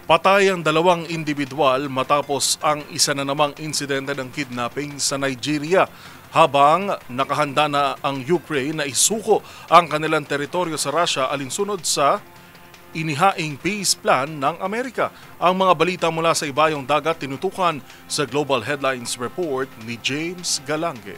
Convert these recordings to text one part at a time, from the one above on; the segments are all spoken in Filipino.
Patay ang dalawang individual matapos ang isa na namang insidente ng kidnapping sa Nigeria habang nakahanda na ang Ukraine na isuko ang kanilang teritoryo sa Russia alinsunod sa inihaing peace plan ng Amerika. Ang mga balita mula sa ibayong dagat tinutukan sa Global Headlines Report ni James Galange.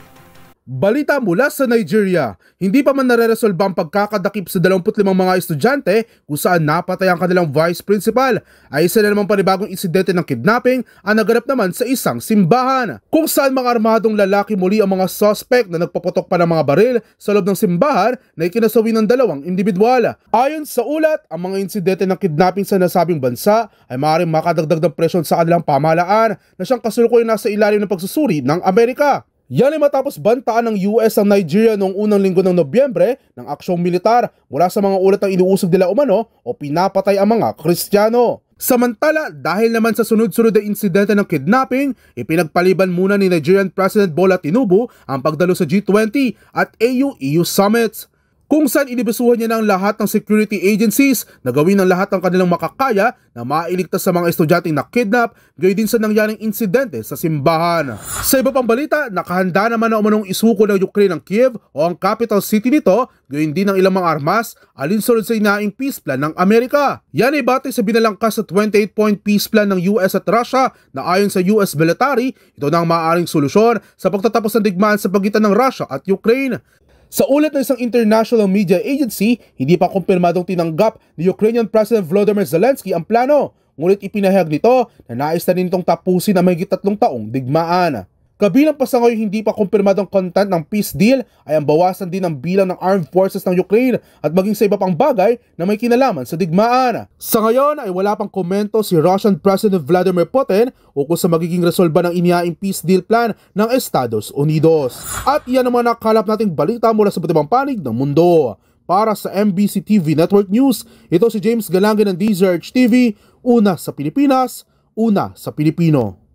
Balita mula sa Nigeria, hindi pa man nare-resolba ang pagkakadakip sa 25 mga estudyante kung saan napatay ang kanilang vice principal ay isa na namang panibagong insidente ng kidnapping ang naganap naman sa isang simbahan kung saan mga armadong lalaki muli ang mga suspect na nagpaputok pa ng mga baril sa loob ng simbahan na ikinasawi ng dalawang individual. Ayon sa ulat, ang mga insidente ng kidnapping sa nasabing bansa ay maaaring makadagdag ng presyon sa kanilang pamahalaan na siyang kasalukuyang nasa ilalim ng pagsusuri ng Amerika. Yan ay matapos bantaan ng US ang Nigeria noong unang linggo ng Nobyembre ng aksyong militar mula sa mga ulat ng inuusog nila umano o pinapatay ang mga Kristiyano. Samantala, dahil naman sa sunod-sunod na insidente ng kidnapping, ipinagpaliban muna ni Nigerian President Bola Tinubu ang pagdalo sa G20 at AU-EU summits, kung saan inibisuhan niya ng lahat ng security agencies na gawin ang lahat ng kanilang makakaya na mailigtas sa mga estudyanteng na-kidnap, gayon din sa nangyaring insidente sa simbahan. Sa iba pang balita, nakahanda naman na umanong isuko ng Ukraine ng Kiev o ang capital city nito, gayon din ng ilang mga armas, alinsunod sa inaing peace plan ng Amerika. Yan ay batay sa binalangkas sa 28-point peace plan ng US at Russia na ayon sa US military, ito na ang maaaring solusyon sa pagtatapos ng digmaan sa pagitan ng Russia at Ukraine. Sa ulat ng isang international media agency, hindi pa kumpirmadong tinanggap ni Ukrainian President Volodymyr Zelensky ang plano, ngunit ipinahayag nito na nais na nitong tapusin ang mahigit 3 taong digmaan. Kabilang pa sa ngayon hindi pa kumpirmadong content ng peace deal ay ang bawasan din ng bilang ng armed forces ng Ukraine at maging sa iba pang bagay na may kinalaman sa digmaan. Sa ngayon ay wala pang komento si Russian President Vladimir Putin ukol sa magiging resolba ng inihaing peace deal plan ng Estados Unidos. At iyan ang mga nakalap nating balita mula sa iba't ibang panig ng mundo. Para sa MBC TV Network News, ito si James Galange ng DZRH TV, una sa Pilipinas, una sa Pilipino.